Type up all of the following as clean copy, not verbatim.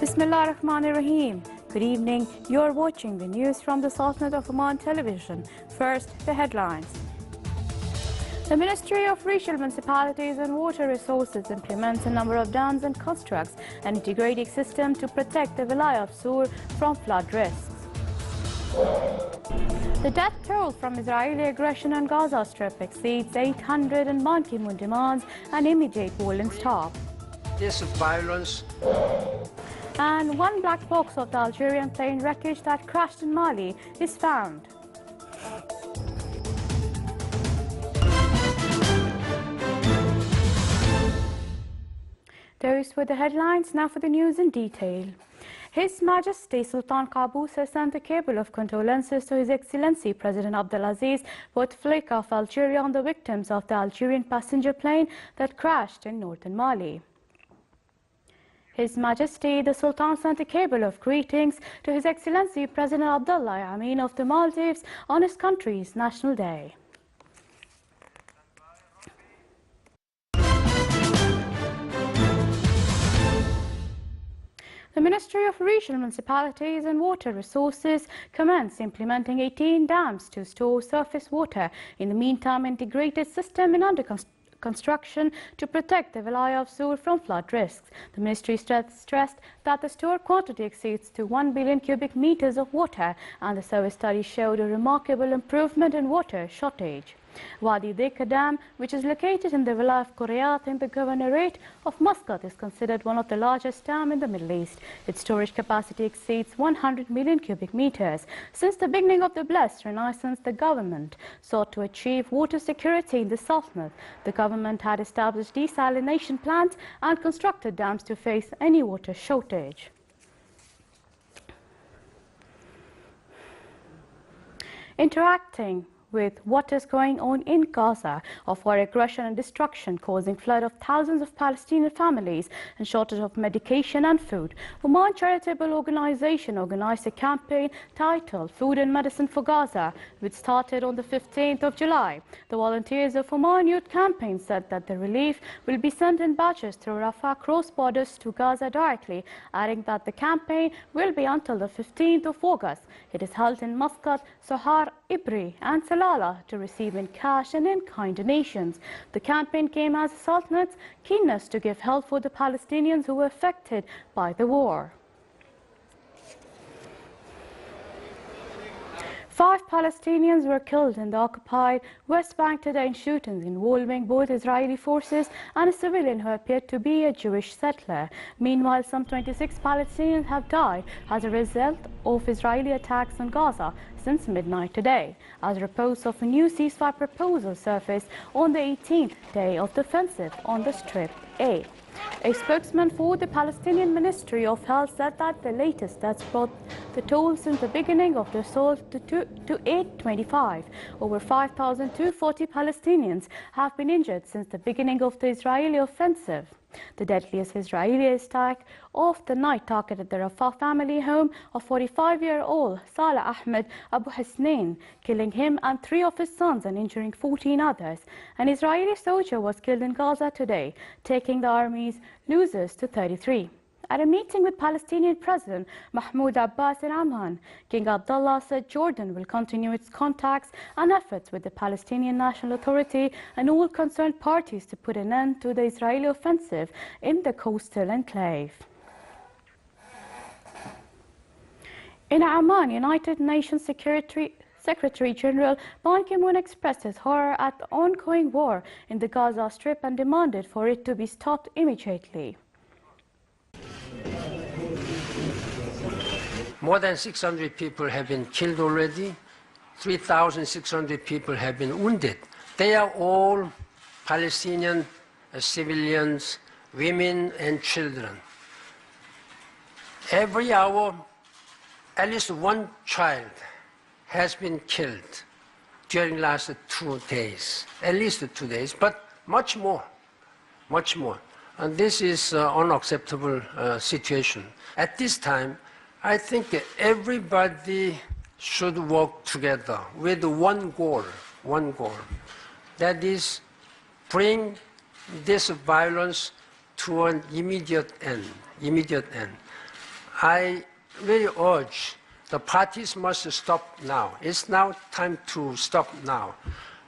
Bismillah ar-Rahman ar-Rahim. Good evening. You're watching the news from the Sultanate of Oman television. First, the headlines. The Ministry of Regional Municipalities and Water Resources implements a number of dams and constructs an integrated system to protect the Vilayah of Sur from flood risks. The death toll from Israeli aggression on Gaza Strip exceeds 800 and KiMoon demands an immediate violent stop. This violence. And one black box of the Algerian plane wreckage that crashed in Mali is found. Those were the headlines. Now for the news in detail. His Majesty Sultan Qaboos has sent a cable of condolences to His Excellency President Abdelaziz Bouteflika of Algeria on the victims of the Algerian passenger plane that crashed in northern Mali. His Majesty the Sultan sent a cable of greetings to His Excellency President Abdullah Amin of the Maldives on his country's National Day. The Ministry of Regional Municipalities and Water Resources commenced implementing 18 dams to store surface water. In the meantime, integrated system in under construction to protect the Vilayah of Sur from flood risks. The ministry stressed that the stored quantity exceeds to 1 billion cubic meters of water, and the service study showed a remarkable improvement in water shortage. Wadi Deka Dam, which is located in the Vilayah of Koryat in the Governorate of Muscat, is considered one of the largest dams in the Middle East. Its storage capacity exceeds 100 million cubic meters. Since the beginning of the blessed Renaissance, the government sought to achieve water security in the Sultanate. The government had established desalination plants and constructed dams to face any water shortage. Interacting with what is going on in Gaza of war, aggression and destruction causing flood of thousands of Palestinian families and shortage of medication and food, Oman Charitable Organization organized a campaign titled Food and Medicine for Gaza, which started on the 15th of July. The volunteers of Oman Youth Campaign said that the relief will be sent in batches through Rafah cross borders to Gaza directly, adding that the campaign will be until the 15th of August. It is held in Muscat, Sohar, Ibri and Salalah to receive in cash and in-kind donations. The campaign came as the Sultanate's keenness to give help for the Palestinians who were affected by the war. 5 Palestinians were killed in the occupied West Bank today in shootings involving both Israeli forces and a civilian who appeared to be a Jewish settler. Meanwhile, some 26 Palestinians have died as a result of Israeli attacks on Gaza since midnight today, as reports of a new ceasefire proposal surfaced on the 18th day of the offensive on the Strip A. A spokesman for the Palestinian Ministry of Health said that the latest deaths brought the toll since the beginning of the assault to 825. Over 5,240 Palestinians have been injured since the beginning of the Israeli offensive. The deadliest Israeli attack of the night targeted the Rafah family home of 45-year-old Salah Ahmed Abu Hasnain, killing him and 3 of his sons and injuring 14 others. An Israeli soldier was killed in Gaza today, taking the army's losers to 33. At a meeting with Palestinian President Mahmoud Abbas in Amman, King Abdullah said Jordan will continue its contacts and efforts with the Palestinian National Authority and all concerned parties to put an end to the Israeli offensive in the coastal enclave. In Amman, United Nations Secretary General Ban Ki-moon expressed his horror at the ongoing war in the Gaza Strip and demanded for it to be stopped immediately. More than 600 people have been killed already. 3,600 people have been wounded. They are all Palestinian civilians, women and children. Every hour, at least one child has been killed during the last 2 days, at least 2 days, but much more. And this is an unacceptable situation. At this time, I think everybody should work together with one goal. That is, bring this violence to an immediate end. I really urge the parties must stop now. It's now time to stop now.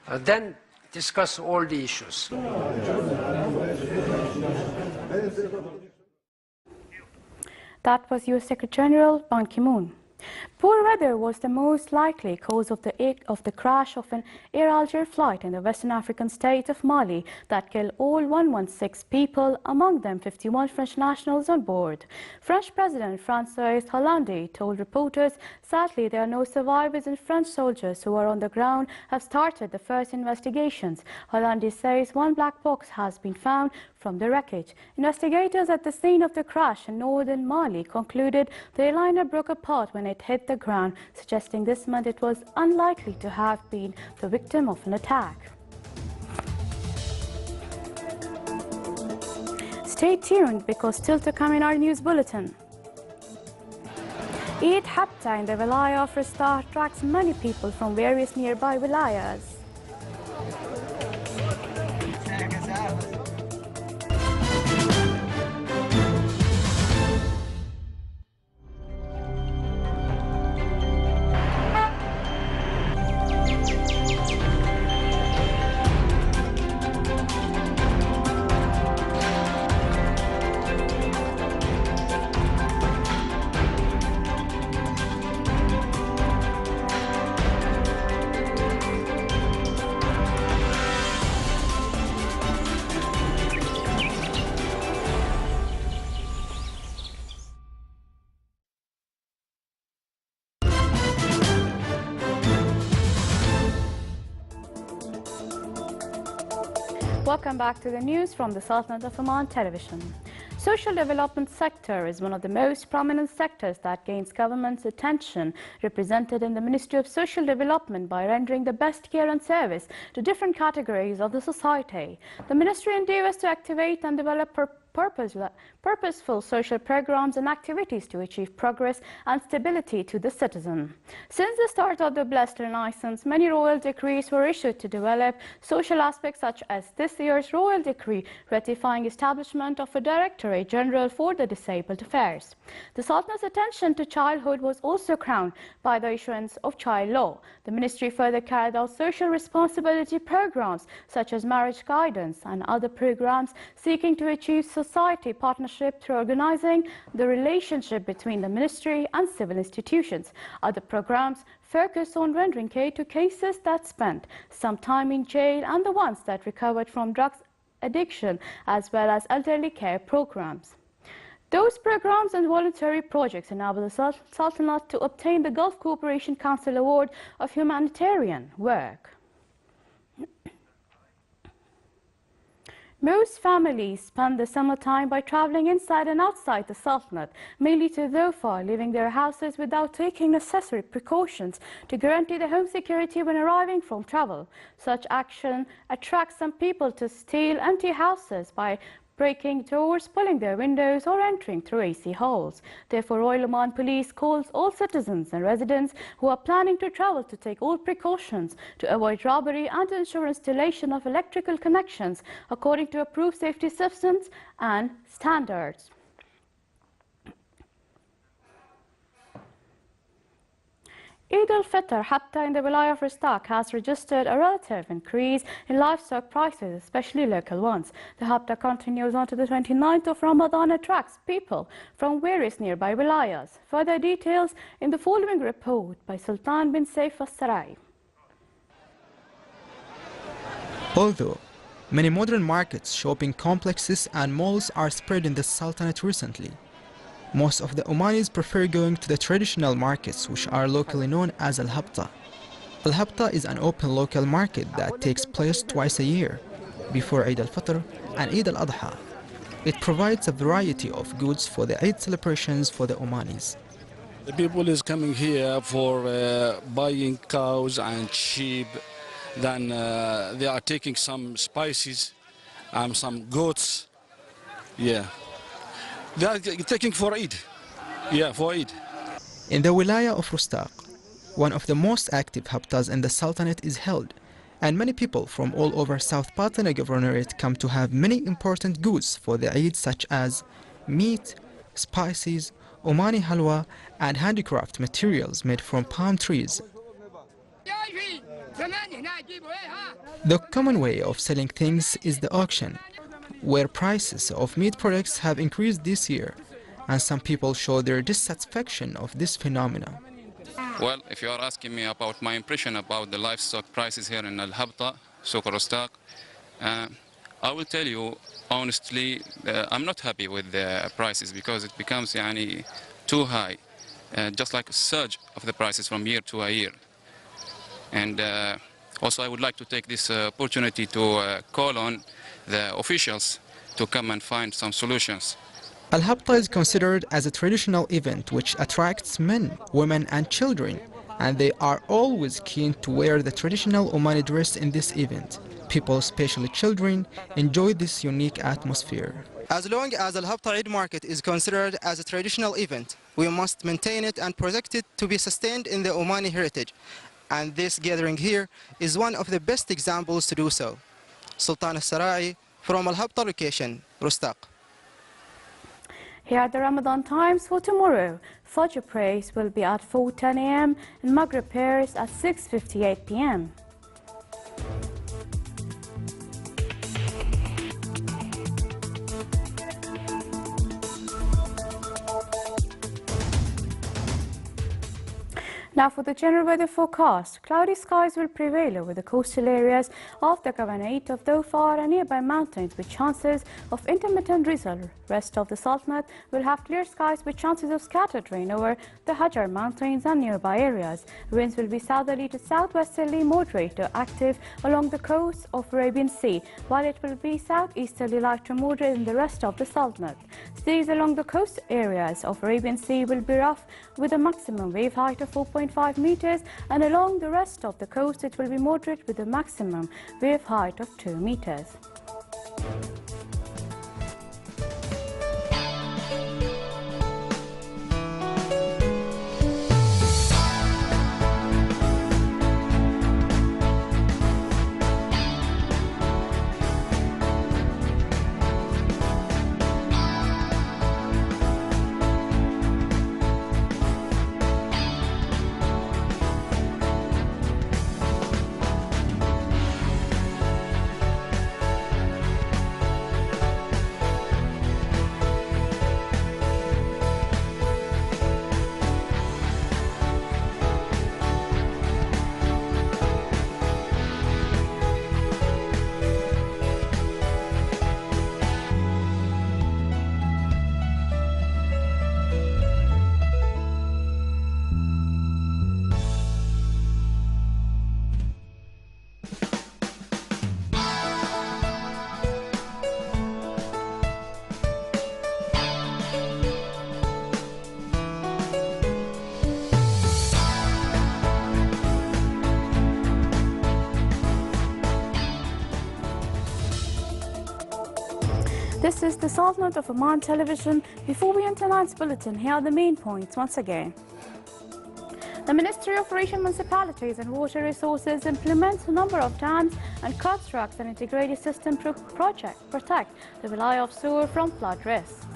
Then discuss all the issues. That was U.S. Secretary General Ban Ki-moon. Poor weather was the most likely cause of the crash of an Air Algeria flight in the Western African state of Mali that killed all 116 people, among them 51 French nationals on board. French President François Hollande told reporters, sadly there are no survivors, and French soldiers who are on the ground have started the first investigations. Hollande says one black box has been found from the wreckage. Investigators at the scene of the crash in northern Mali concluded the airliner broke apart when it hit the ground, suggesting this meant it was unlikely to have been the victim of an attack. Stay tuned because still to come in our news bulletin. Eid Habta in the Wilaya of Rastah attracts many people from various nearby wilayas. Welcome back to the news from the Sultanate of Oman television. Social development sector is one of the most prominent sectors that gains government's attention, represented in the Ministry of Social Development by rendering the best care and service to different categories of the society. The ministry endeavors to activate and develop purposeful social programs and activities to achieve progress and stability to the citizen. Since the start of the blessed Renaissance, many royal decrees were issued to develop social aspects, such as this year's royal decree ratifying establishment of a Directorate General for the Disabled Affairs. The Sultanate's attention to childhood was also crowned by the issuance of child law. The ministry further carried out social responsibility programs such as marriage guidance and other programs seeking to achieve society partnership through organizing the relationship between the ministry and civil institutions. Other programs focus on rendering care to cases that spent some time in jail and the ones that recovered from drugs addiction, as well as elderly care programs. Those programs and voluntary projects enable the Sultanate to obtain the Gulf Cooperation Council Award of Humanitarian Work. Most families spend the summertime by traveling inside and outside the Sultanate, mainly to Dhofar, leaving their houses without taking necessary precautions to guarantee the home security when arriving from travel. Such action attracts some people to steal empty houses by breaking doors, pulling their windows, or entering through AC holes. Therefore, Royal Oman Police calls all citizens and residents who are planning to travel to take all precautions to avoid robbery and ensure installation of electrical connections according to approved safety systems and standards. Eid al-Fitr Habta in the Wilaya of Livestock has registered a relative increase in livestock prices, especially local ones. The Habta continues on to the 29th of Ramadan, attracts people from various nearby wilayas. Further details in the following report by Sultan bin Saif al-Sarai. Although many modern markets, shopping complexes and malls are spread in the Sultanate recently, most of the Omanis prefer going to the traditional markets, which are locally known as Al-Habta. Al-Habta is an open local market that takes place twice a year, before Eid al-Fitr and Eid al-Adha. It provides a variety of goods for the Eid celebrations for the Omanis. The people is coming here for buying cows and sheep. Then they are taking some spices and some goats. Yeah. They are taking for Eid. Yeah, for Eid. In the Wilaya of Rustaq, one of the most active Habtas in the Sultanate is held, and many people from all over South Patna Governorate come to have many important goods for the Eid, such as meat, spices, Omani halwa, and handicraft materials made from palm trees. The common way of selling things is the auction, where prices of meat products have increased this year, and some people show their dissatisfaction of this phenomenon. Well, if you are asking me about my impression about the livestock prices here in Al-Habta, Suq al-Rustaq, I will tell you honestly, I'm not happy with the prices because it becomes too high, just like a surge of the prices from year to a year. And also I would like to take this opportunity to call on the officials to come and find some solutions. Al-Habta is considered as a traditional event which attracts men, women and children, and they are always keen to wear the traditional Omani dress in this event. People, especially children, enjoy this unique atmosphere. As long as Al-Habta Eid market is considered as a traditional event, we must maintain it and protect it to be sustained in the Omani heritage. And this gathering here is one of the best examples to do so. Sultan Al-Sarai from Al-Habta location, Rustaq. Here are the Ramadan times for tomorrow. Fajr prayers will be at 4:10 a.m. and Maghrib prayers at 6:58 p.m. Now for the general weather forecast. Cloudy skies will prevail over the coastal areas of the Governorate of Dhofar and nearby mountains with chances of intermittent drizzle. Rest of the Sultanate will have clear skies with chances of scattered rain over the Hajar mountains and nearby areas. Winds will be southerly to southwesterly moderate to active along the coast of Arabian Sea, while it will be southeasterly light to moderate in the rest of the Sultanate. Seas along the coast areas of Arabian Sea will be rough with a maximum wave height of 4.5 meters, and along the rest of the coast it will be moderate with a maximum wave height of 2 meters. This is the Sultanate of Oman television. Before we enter tonight's bulletin, here are the main points once again. The Ministry of Regional Municipalities and Water Resources implements a number of dams and constructs an integrated system project to protect the Wilaya of Sur from flood risk.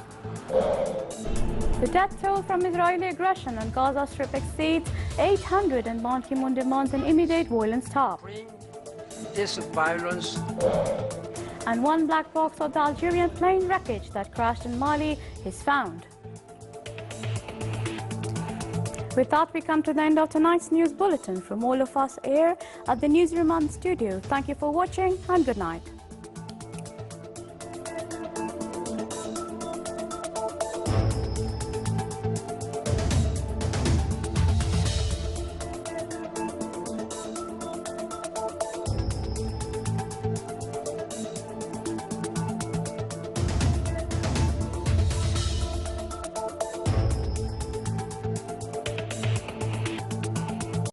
The death toll from Israeli aggression on Gaza Strip exceeds 800 and KiMoon demands an immediate violence stop. This violence. And one black box of the Algerian plane wreckage that crashed in Mali is found. With that, we come to the end of tonight's news bulletin. From all of us here at the newsroom and studio, thank you for watching and good night.